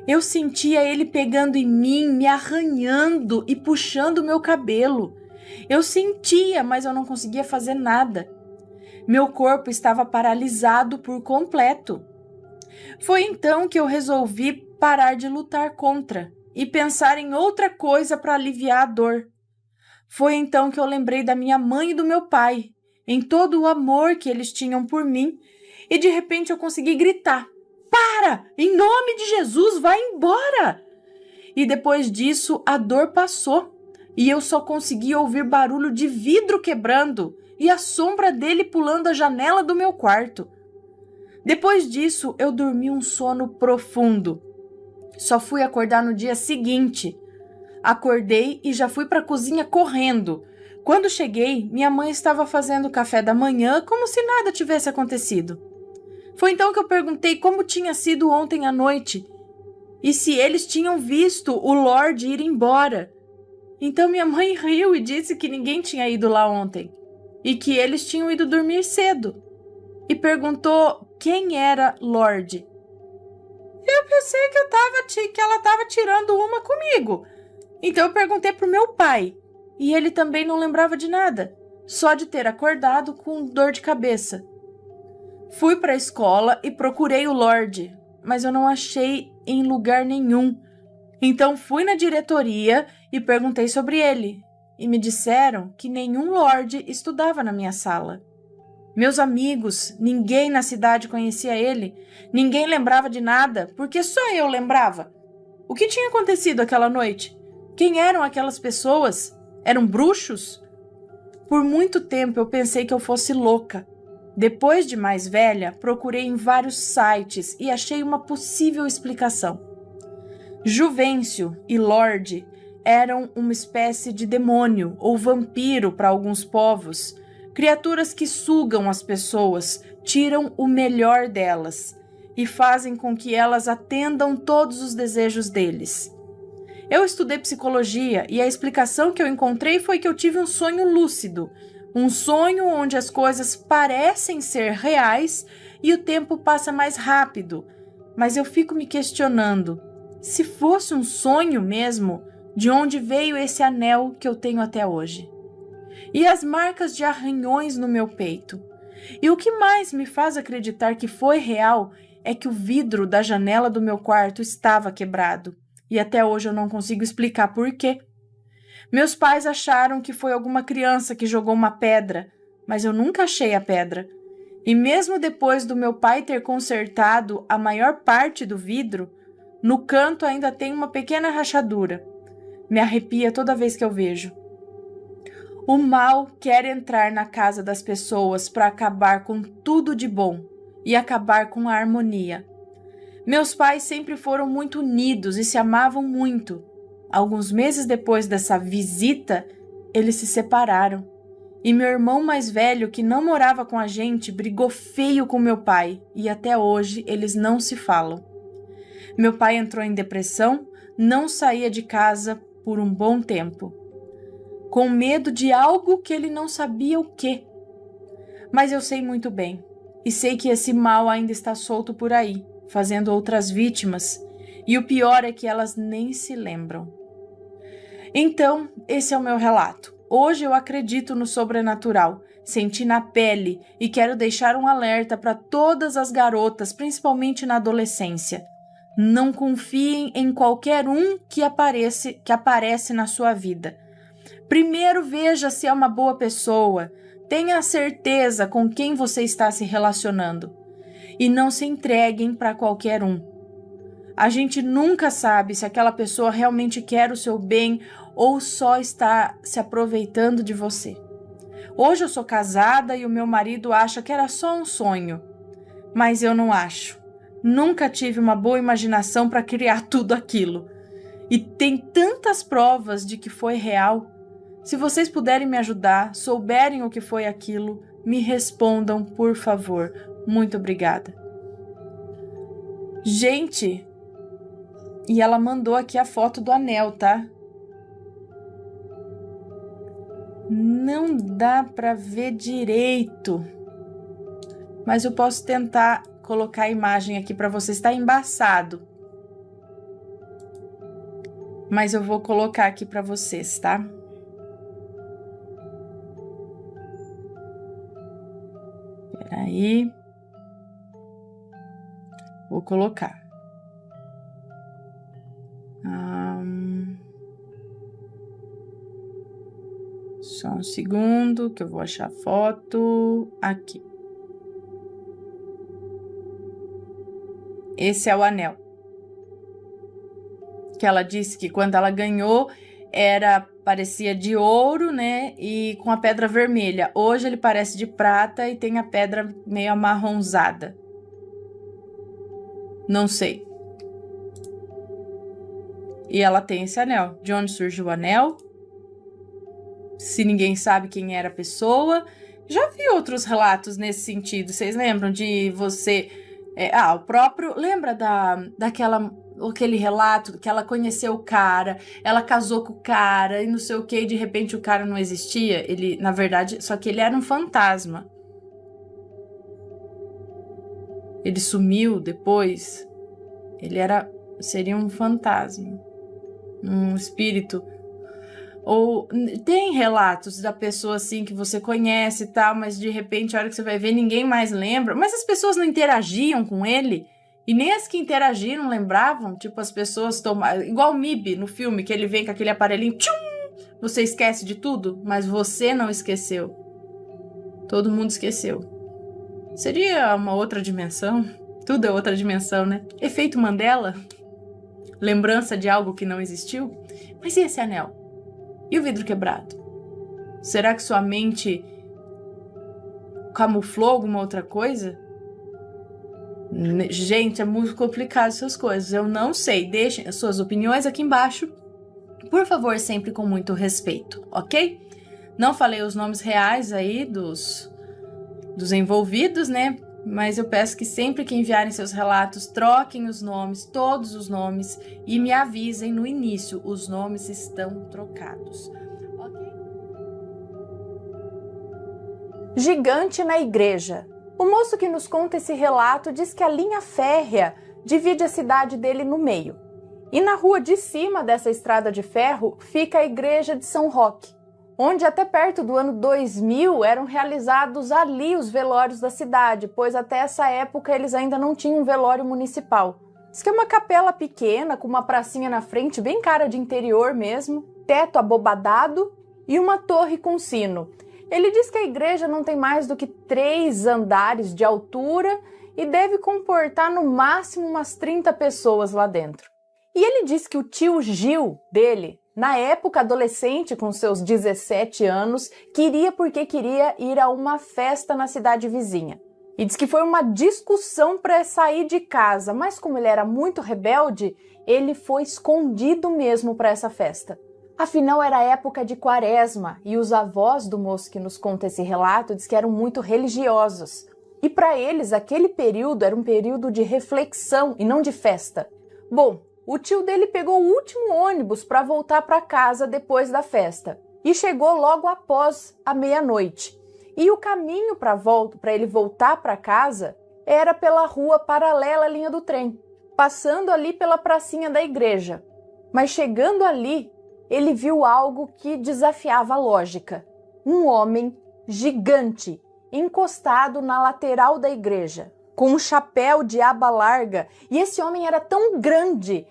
Eu sentia ele pegando em mim, me arranhando e puxando o meu cabelo. Eu sentia, mas eu não conseguia fazer nada. Meu corpo estava paralisado por completo. Foi então que eu resolvi parar de lutar contra e pensar em outra coisa para aliviar a dor. Foi então que eu lembrei da minha mãe e do meu pai, em todo o amor que eles tinham por mim, e de repente eu consegui gritar: "Para! Em nome de Jesus, vai embora!" E depois disso, a dor passou e eu só consegui ouvir barulho de vidro quebrando e a sombra dele pulando a janela do meu quarto. Depois disso, eu dormi um sono profundo. Só fui acordar no dia seguinte. Acordei e já fui para a cozinha correndo. Quando cheguei, minha mãe estava fazendo café da manhã como se nada tivesse acontecido. Foi então que eu perguntei como tinha sido ontem à noite e se eles tinham visto o Lorde ir embora. Então minha mãe riu e disse que ninguém tinha ido lá ontem e que eles tinham ido dormir cedo. E perguntou quem era Lorde. Eu pensei que ela estava tirando uma comigo. Então eu perguntei para o meu pai e ele também não lembrava de nada, só de ter acordado com dor de cabeça. Fui para a escola e procurei o Lorde, mas eu não achei em lugar nenhum. Então fui na diretoria e perguntei sobre ele, e me disseram que nenhum Lorde estudava na minha sala. Meus amigos, ninguém na cidade conhecia ele, ninguém lembrava de nada, porque só eu lembrava. O que tinha acontecido aquela noite? Quem eram aquelas pessoas? Eram bruxos? Por muito tempo eu pensei que eu fosse louca. Depois de mais velha, procurei em vários sites e achei uma possível explicação. Juvencio e Lorde eram uma espécie de demônio ou vampiro para alguns povos, criaturas que sugam as pessoas, tiram o melhor delas e fazem com que elas atendam todos os desejos deles. Eu estudei psicologia e a explicação que eu encontrei foi que eu tive um sonho lúcido, um sonho onde as coisas parecem ser reais e o tempo passa mais rápido, mas eu fico me questionando, se fosse um sonho mesmo, de onde veio esse anel que eu tenho até hoje? E as marcas de arranhões no meu peito? E o que mais me faz acreditar que foi real é que o vidro da janela do meu quarto estava quebrado. E até hoje eu não consigo explicar por quê. Meus pais acharam que foi alguma criança que jogou uma pedra, mas eu nunca achei a pedra. E mesmo depois do meu pai ter consertado a maior parte do vidro, no canto ainda tem uma pequena rachadura. Me arrepia toda vez que eu vejo. O mal quer entrar na casa das pessoas para acabar com tudo de bom e acabar com a harmonia. Meus pais sempre foram muito unidos e se amavam muito. Alguns meses depois dessa visita, eles se separaram. E meu irmão mais velho, que não morava com a gente, brigou feio com meu pai e até hoje eles não se falam. Meu pai entrou em depressão, não saía de casa por um bom tempo, com medo de algo que ele não sabia o quê. Mas eu sei muito bem, e sei que esse mal ainda está solto por aí, fazendo outras vítimas, e o pior é que elas nem se lembram. Então, esse é o meu relato. Hoje eu acredito no sobrenatural, senti na pele e quero deixar um alerta para todas as garotas, principalmente na adolescência. Não confiem em qualquer um que aparece na sua vida. Primeiro veja se é uma boa pessoa, tenha certeza com quem você está se relacionando e não se entreguem para qualquer um. A gente nunca sabe se aquela pessoa realmente quer o seu bem ou só está se aproveitando de você. Hoje eu sou casada e o meu marido acha que era só um sonho, mas eu não acho. Nunca tive uma boa imaginação para criar tudo aquilo. E tem tantas provas de que foi real. Se vocês puderem me ajudar, souberem o que foi aquilo, me respondam, por favor. Muito obrigada. Gente, e ela mandou aqui a foto do anel, tá? Não dá para ver direito, mas eu posso tentar colocar a imagem aqui para vocês. Está embaçado, mas eu vou colocar aqui para vocês, tá? Peraí, vou colocar. Só um segundo que eu vou achar a foto aqui. Esse é o anel. Que ela disse que quando ela ganhou parecia de ouro, né? E com a pedra vermelha. Hoje ele parece de prata e tem a pedra meio amarronzada. Não sei. E ela tem esse anel. De onde surgiu o anel? Se ninguém sabe quem era a pessoa. Já vi outros relatos nesse sentido. Vocês lembram de você... o próprio... Lembra aquele relato que ela conheceu o cara, ela casou com o cara e não sei o que, e de repente o cara não existia? Ele, na verdade, só que ele era um fantasma. Ele sumiu depois. Seria um fantasma. Um espírito... Ou tem relatos da pessoa assim que você conhece e tal, mas de repente a hora que você vai ver ninguém mais lembra. Mas as pessoas não interagiam com ele e nem as que interagiram lembravam. Tipo, as pessoas tomaram... Igual o MIB no filme, que ele vem com aquele aparelhinho, tchum, você esquece de tudo, mas você não esqueceu. Todo mundo esqueceu. Seria uma outra dimensão? Tudo é outra dimensão, né? Efeito Mandela? Lembrança de algo que não existiu? Mas e esse anel? E o vidro quebrado? Será que sua mente camuflou alguma outra coisa? Gente, é muito complicado essas coisas. Eu não sei. Deixem as suas opiniões aqui embaixo. Por favor, sempre com muito respeito, ok? Não falei os nomes reais aí dos envolvidos, né? Mas eu peço que sempre que enviarem seus relatos, troquem os nomes, todos os nomes, e me avisem no início, os nomes estão trocados. Ok? Gigante na igreja. O moço que nos conta esse relato diz que a linha férrea divide a cidade dele no meio. E na rua de cima dessa estrada de ferro fica a igreja de São Roque. onde até perto do ano 2000 eram realizados ali os velórios da cidade, pois até essa época eles ainda não tinham um velório municipal. Diz que é uma capela pequena, com uma pracinha na frente, bem cara de interior mesmo, teto abobadado e uma torre com sino. Ele diz que a igreja não tem mais do que 3 andares de altura e deve comportar no máximo umas 30 pessoas lá dentro. E ele diz que o tio Gil dele, na época adolescente, com seus 17 anos, queria ir a uma festa na cidade vizinha. E diz que foi uma discussão para sair de casa, mas como ele era muito rebelde, ele foi escondido mesmo para essa festa. Afinal, era época de quaresma e os avós do moço que nos conta esse relato diz que eram muito religiosos. E para eles, aquele período era um período de reflexão e não de festa. Bom, o tio dele pegou o último ônibus para voltar para casa depois da festa e chegou logo após a meia-noite. E o caminho para ele voltar para casa era pela rua paralela à linha do trem, passando ali pela pracinha da igreja. Mas chegando ali, ele viu algo que desafiava a lógica. Um homem gigante encostado na lateral da igreja, com um chapéu de aba larga, e esse homem era tão grande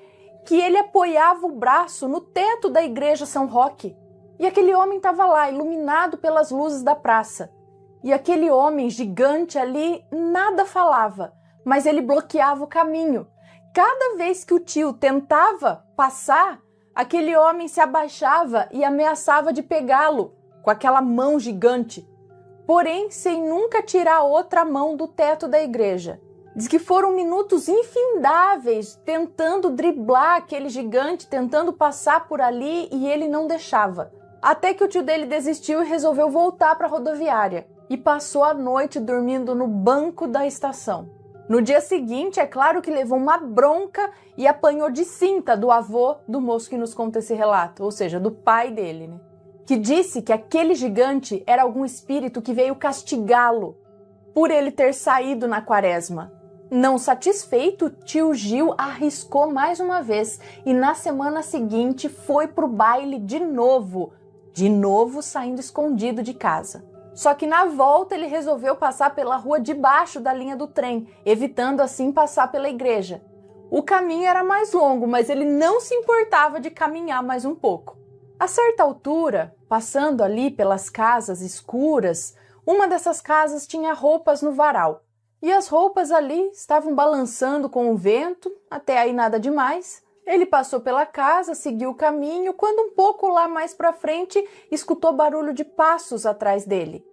que ele apoiava o braço no teto da igreja São Roque. E aquele homem estava lá, iluminado pelas luzes da praça. E aquele homem gigante ali nada falava, mas ele bloqueava o caminho. Cada vez que o tio tentava passar, aquele homem se abaixava e ameaçava de pegá-lo com aquela mão gigante, porém sem nunca tirar a outra mão do teto da igreja. Diz que foram minutos infindáveis tentando driblar aquele gigante, tentando passar por ali, e ele não deixava. Até que o tio dele desistiu e resolveu voltar para a rodoviária e passou a noite dormindo no banco da estação. No dia seguinte, é claro que levou uma bronca e apanhou de cinta do avô do moço que nos conta esse relato, ou seja, do pai dele, né? Que disse que aquele gigante era algum espírito que veio castigá-lo por ele ter saído na quaresma. Não satisfeito, tio Gil arriscou mais uma vez e na semana seguinte foi pro baile de novo saindo escondido de casa. Só que na volta ele resolveu passar pela rua de baixo da linha do trem, evitando assim passar pela igreja. O caminho era mais longo, mas ele não se importava de caminhar mais um pouco. A certa altura, passando ali pelas casas escuras, uma dessas casas tinha roupas no varal. E as roupas ali estavam balançando com o vento, até aí nada demais. Ele passou pela casa, seguiu o caminho, quando um pouco lá mais para frente, escutou barulho de passos atrás dele.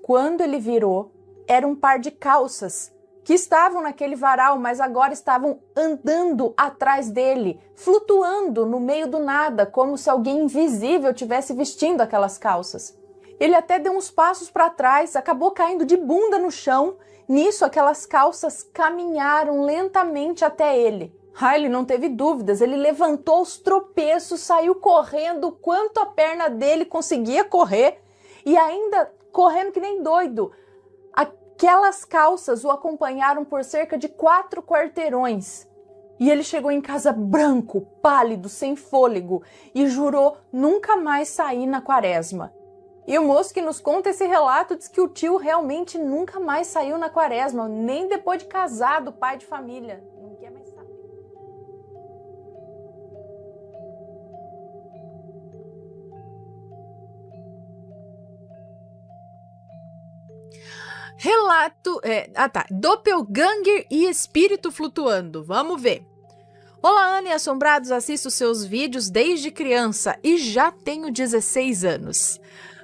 Quando ele virou, era um par de calças, que estavam naquele varal, mas agora estavam andando atrás dele, flutuando no meio do nada, como se alguém invisível tivesse vestindo aquelas calças. Ele até deu uns passos para trás, acabou caindo de bunda no chão. Nisso, aquelas calças caminharam lentamente até ele. Ele não teve dúvidas, ele levantou os tropeços, saiu correndo quanto a perna dele conseguia correr e ainda correndo que nem doido. Aquelas calças o acompanharam por cerca de 4 quarteirões. E ele chegou em casa branco, pálido, sem fôlego e jurou nunca mais sair na quaresma. E o moço que nos conta esse relato diz que o tio realmente nunca mais saiu na quaresma, nem depois de casado, pai de família. Não quer mais saber. Relato... Doppelganger e espírito flutuando. Vamos ver. Olá, Ana e Assombrados. Assisto seus vídeos desde criança e já tenho 16 anos.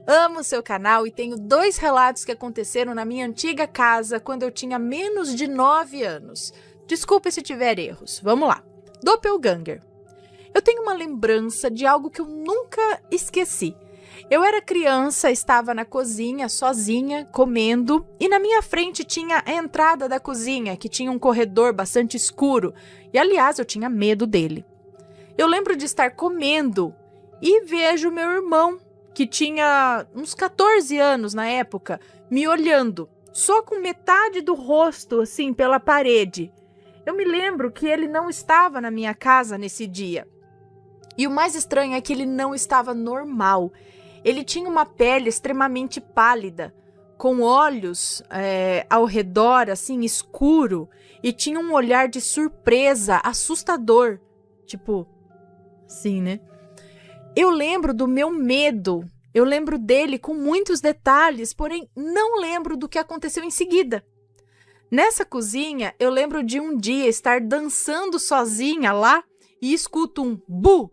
Amo seu canal e tenho 2 relatos que aconteceram na minha antiga casa quando eu tinha menos de 9 anos. Desculpe se tiver erros. Vamos lá. Doppelganger. Eu tenho uma lembrança de algo que eu nunca esqueci. Eu era criança, estava na cozinha sozinha, comendo, e na minha frente tinha a entrada da cozinha, que tinha um corredor bastante escuro, e aliás eu tinha medo dele. Eu lembro de estar comendo e vejo meu irmão, que tinha uns 14 anos na época, me olhando, só com metade do rosto, assim, pela parede. Eu me lembro que ele não estava na minha casa nesse dia. E o mais estranho é que ele não estava normal. Ele tinha uma pele extremamente pálida, com olhos ao redor, assim, escuro, e tinha um olhar de surpresa, assustador. Tipo, assim, né? Eu lembro do meu medo, eu lembro dele com muitos detalhes, porém não lembro do que aconteceu em seguida. Nessa cozinha, eu lembro de um dia estar dançando sozinha lá e escuto um bu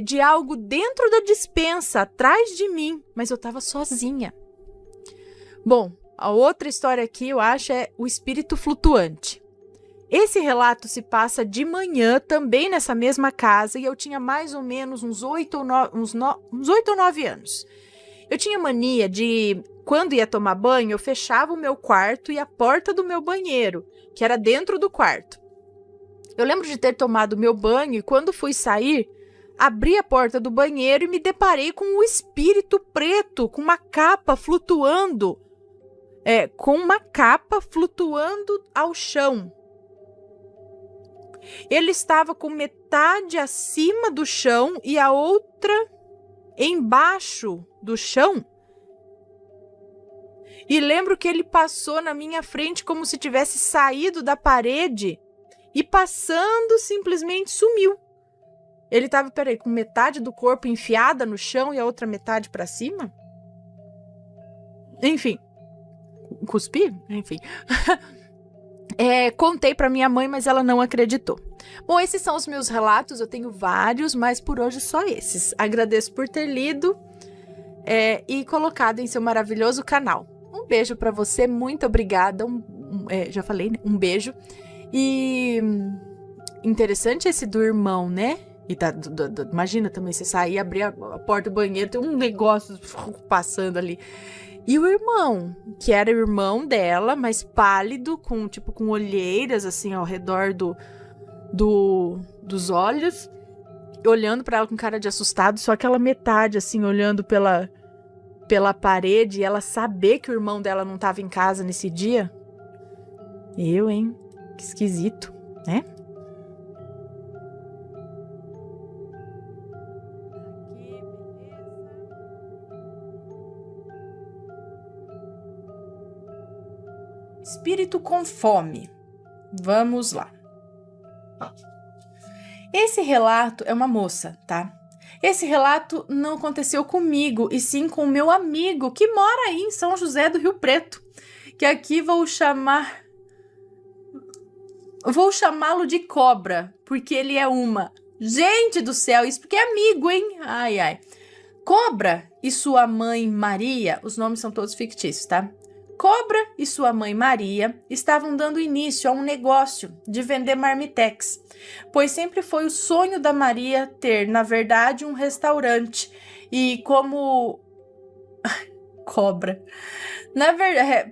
de algo dentro da despensa, atrás de mim, mas eu estava sozinha. Bom, a outra história aqui, eu acho, é o espírito flutuante. Esse relato se passa de manhã, também nessa mesma casa, e eu tinha mais ou menos uns 8 ou 9 anos. Eu tinha mania de, quando ia tomar banho, eu fechava o meu quarto e a porta do meu banheiro, que era dentro do quarto. Eu lembro de ter tomado meu banho e quando fui sair, abri a porta do banheiro e me deparei com um espírito preto, com uma capa flutuando, ao chão. Ele estava com metade acima do chão e a outra embaixo do chão. E lembro que ele passou na minha frente como se tivesse saído da parede e passando simplesmente sumiu. Ele estava, com metade do corpo enfiada no chão e a outra metade para cima? Enfim. Cuspi? Enfim. Contei para minha mãe, mas ela não acreditou. Bom, esses são os meus relatos, eu tenho vários, mas por hoje só esses. Agradeço por ter lido e colocado em seu maravilhoso canal. Um beijo para você, muito obrigada. Já falei, né? Um beijo. E interessante esse do irmão, né? E imagina também você sair e abrir a porta do banheiro, tem um negócio passando ali. E o irmão, que era irmão dela, mas pálido, com olheiras assim ao redor dos olhos, olhando para ela com cara de assustado, só aquela metade assim, olhando pela parede, e ela saber que o irmão dela não estava em casa nesse dia. Hein? Que esquisito, né? Espírito com fome. Vamos lá. Esse relato é uma moça, tá? Esse relato não aconteceu comigo, e sim com o meu amigo, que mora aí em São José do Rio Preto, que aqui vou chamá-lo de Cobra, porque ele é uma. Gente do céu, isso porque é amigo, hein? Ai, ai. Cobra e sua mãe Maria, os nomes são todos fictícios, tá? Cobra e sua mãe Maria estavam dando início a um negócio de vender marmitex, pois sempre foi o sonho da Maria ter, na verdade, um restaurante. E como... Cobra.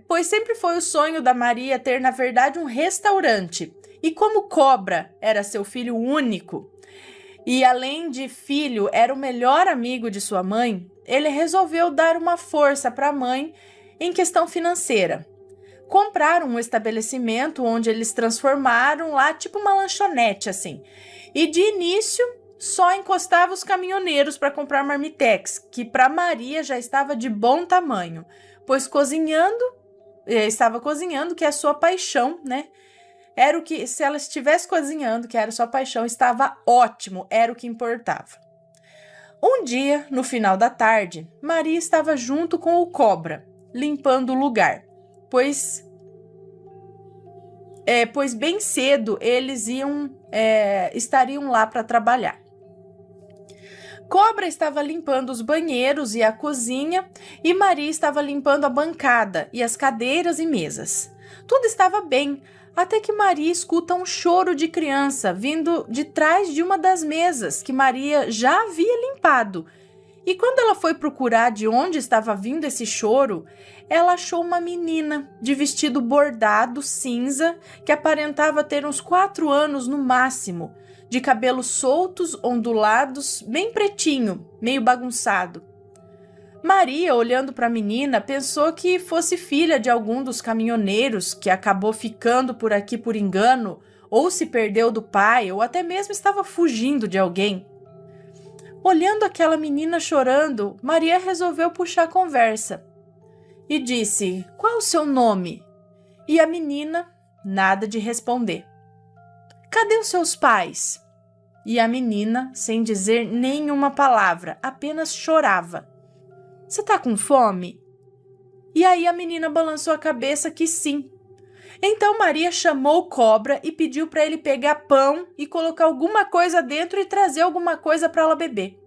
Pois sempre foi o sonho da Maria ter, na verdade, um restaurante. E como Cobra era seu filho único, e além de filho, era o melhor amigo de sua mãe, ele resolveu dar uma força para a mãe em questão financeira. Compraram um estabelecimento onde eles transformaram lá tipo uma lanchonete assim. E de início só encostava os caminhoneiros para comprar marmitex, que para Maria já estava de bom tamanho, pois estava cozinhando, que é a sua paixão, né? Era o que, se ela estivesse cozinhando, que era sua paixão, estava ótimo, era o que importava. Um dia, no final da tarde, Maria estava junto com o Cobra, limpando o lugar, pois bem cedo eles estariam lá para trabalhar. Cobra estava limpando os banheiros e a cozinha, e Maria estava limpando a bancada e as cadeiras e mesas. Tudo estava bem, até que Maria escuta um choro de criança vindo de trás de uma das mesas que Maria já havia limpado. E quando ela foi procurar de onde estava vindo esse choro, ela achou uma menina de vestido bordado cinza que aparentava ter uns 4 anos no máximo, de cabelos soltos, ondulados, bem pretinho, meio bagunçado. Maria, olhando para a menina, pensou que fosse filha de algum dos caminhoneiros que acabou ficando por aqui por engano, ou se perdeu do pai, ou até mesmo estava fugindo de alguém. Olhando aquela menina chorando, Maria resolveu puxar a conversa e disse: "Qual é o seu nome?" E a menina, nada de responder. "Cadê os seus pais?" E a menina, sem dizer nenhuma palavra, apenas chorava. "Você tá com fome?" E aí a menina balançou a cabeça que sim. Então Maria chamou o cobra e pediu para ele pegar pão e colocar alguma coisa dentro e trazer alguma coisa para ela beber.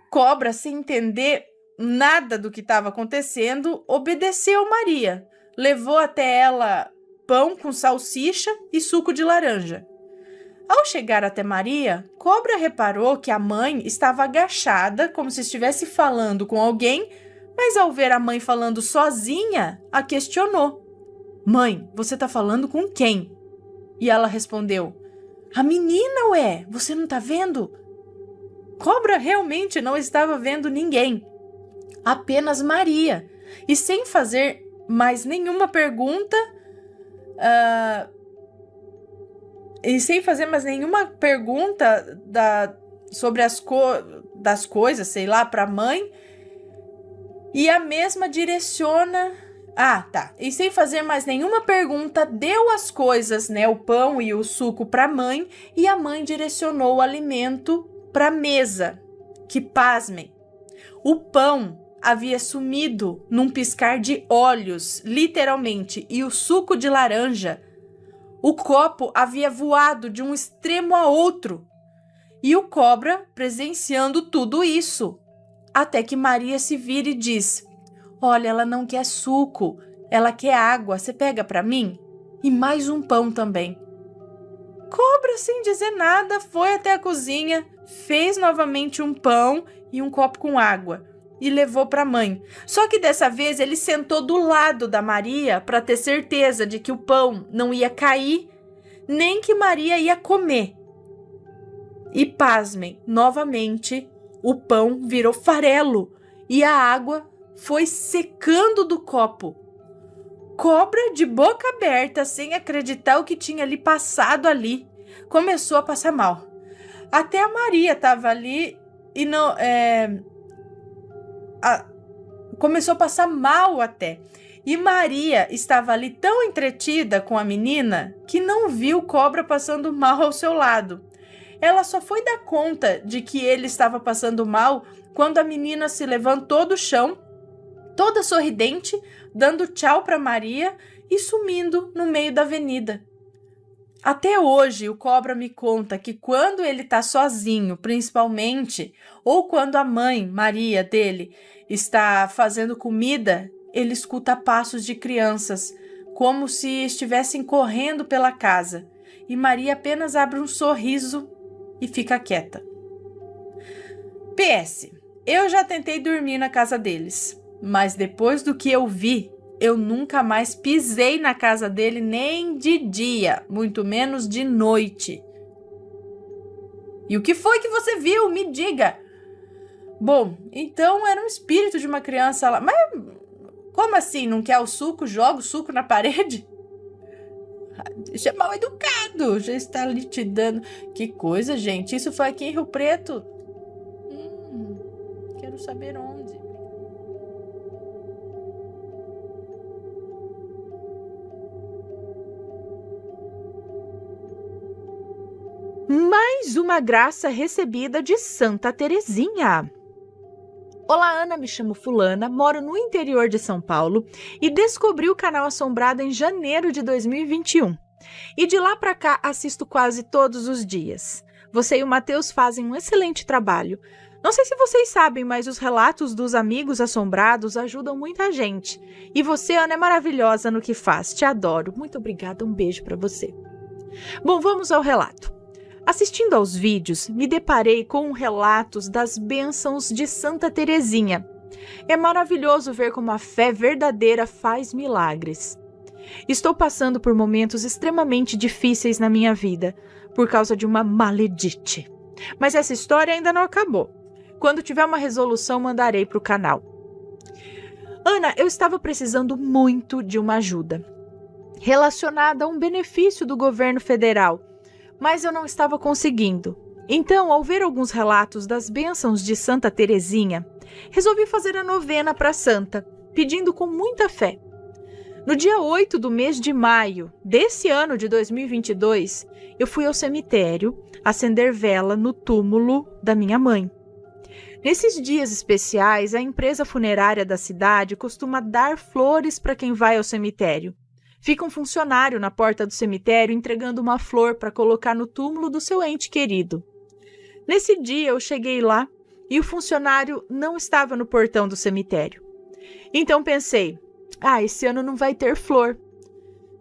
Cobra, sem entender nada do que estava acontecendo, obedeceu Maria. Levou até ela pão com salsicha e suco de laranja. Ao chegar até Maria, Cobra reparou que a mãe estava agachada, como se estivesse falando com alguém, mas ao ver a mãe falando sozinha, a questionou. "Mãe, você tá falando com quem?" E ela respondeu: "A menina, ué, você não tá vendo?" Cobra realmente não estava vendo ninguém, apenas Maria. E sem fazer mais nenhuma pergunta, sobre das coisas, sei lá, para a mãe, e a mesma direciona... E sem fazer mais nenhuma pergunta, deu as coisas, né, o pão e o suco para a mãe, e a mãe direcionou o alimento para a mesa. Que pasmem, o pão havia sumido num piscar de olhos, literalmente, e o suco de laranja, o copo havia voado de um extremo a outro. E o cobra presenciando tudo isso, até que Maria se vira e diz: "Olha, ela não quer suco, ela quer água, você pega para mim? E mais um pão também." Cobra, sem dizer nada, foi até a cozinha, fez novamente um pão e um copo com água e levou para a mãe. Só que dessa vez ele sentou do lado da Maria para ter certeza de que o pão não ia cair, nem que Maria ia comer. E pasmem, novamente o pão virou farelo e a água foi secando do copo. Cobra, de boca aberta, sem acreditar o que tinha lhe passado ali, começou a passar mal. Até a Maria estava ali e não... começou a passar mal até. E Maria estava ali tão entretida com a menina que não viu Cobra passando mal ao seu lado. Ela só foi dar conta de que ele estava passando mal quando a menina se levantou do chão, toda sorridente, dando tchau para Maria e sumindo no meio da avenida. Até hoje, o Cobra me conta que quando ele está sozinho, principalmente, ou quando a mãe, Maria, dele, está fazendo comida, ele escuta passos de crianças, como se estivessem correndo pela casa, e Maria apenas abre um sorriso e fica quieta. PS, eu já tentei dormir na casa deles, mas depois do que eu vi, eu nunca mais pisei na casa dele nem de dia, muito menos de noite. E o que foi que você viu? Me diga. Bom, então era um espírito de uma criança lá. Mas como assim? Não quer o suco? Joga o suco na parede? Isso é mal educado. Já está ali te dando... Que coisa, gente. Isso foi aqui em Rio Preto. Quero saber onde. Mais uma graça recebida de Santa Terezinha. Olá, Ana, me chamo Fulana, moro no interior de São Paulo e descobri o canal Assombrado em janeiro de 2021. E de lá para cá assisto quase todos os dias. Você e o Matheus fazem um excelente trabalho. Não sei se vocês sabem, mas os relatos dos amigos assombrados ajudam muita gente. E você, Ana, é maravilhosa no que faz. Te adoro. Muito obrigada, um beijo para você. Bom, vamos ao relato. Assistindo aos vídeos, me deparei com relatos das bênçãos de Santa Terezinha. É maravilhoso ver como a fé verdadeira faz milagres. Estou passando por momentos extremamente difíceis na minha vida, por causa de uma maledite. Mas essa história ainda não acabou. Quando tiver uma resolução, mandarei para o canal. Ana, eu estava precisando muito de uma ajuda relacionada a um benefício do governo federal, mas eu não estava conseguindo. Então, ao ver alguns relatos das bênçãos de Santa Teresinha, resolvi fazer a novena para a santa, pedindo com muita fé. No dia 8 do mês de maio desse ano de 2022, eu fui ao cemitério acender vela no túmulo da minha mãe. Nesses dias especiais, a empresa funerária da cidade costuma dar flores para quem vai ao cemitério. Fica um funcionário na porta do cemitério entregando uma flor para colocar no túmulo do seu ente querido. Nesse dia eu cheguei lá e o funcionário não estava no portão do cemitério. Então pensei, esse ano não vai ter flor.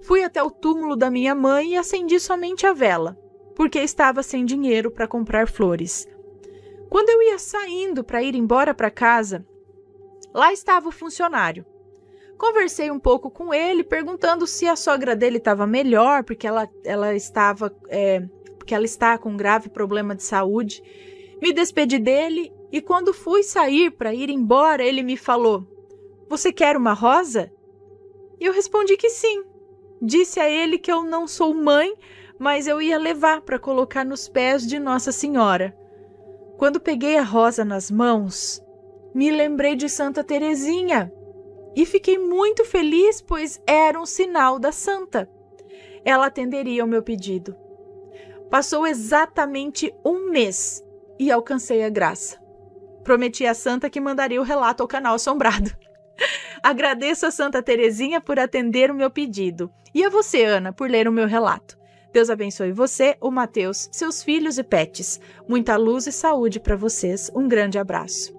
Fui até o túmulo da minha mãe e acendi somente a vela, porque estava sem dinheiro para comprar flores. Quando eu ia saindo para ir embora para casa, lá estava o funcionário. Conversei um pouco com ele, perguntando se a sogra dele estava melhor, porque ela está com um grave problema de saúde. Me despedi dele e quando fui sair para ir embora, ele me falou: "Você quer uma rosa?" E eu respondi que sim. Disse a ele que eu não sou mãe, mas eu ia levar para colocar nos pés de Nossa Senhora. Quando peguei a rosa nas mãos, me lembrei de Santa Teresinha e fiquei muito feliz, pois era um sinal da santa. Ela atenderia ao meu pedido. Passou exatamente um mês e alcancei a graça. Prometi à santa que mandaria o relato ao canal Assombrado. Agradeço a Santa Teresinha por atender o meu pedido. E a você, Ana, por ler o meu relato. Deus abençoe você, o Mateus, seus filhos e pets. Muita luz e saúde para vocês. Um grande abraço.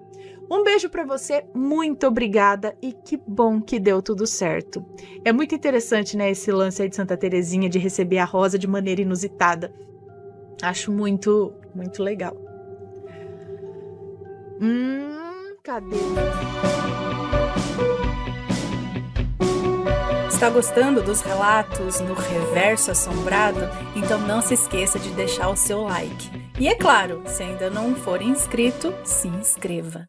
Um beijo para você, muito obrigada e que bom que deu tudo certo. É muito interessante, né, esse lance aí de Santa Teresinha de receber a rosa de maneira inusitada. Acho muito, muito legal. Cadê? Está gostando dos relatos no Reverso Assombrado? Então não se esqueça de deixar o seu like. E é claro, se ainda não for inscrito, se inscreva.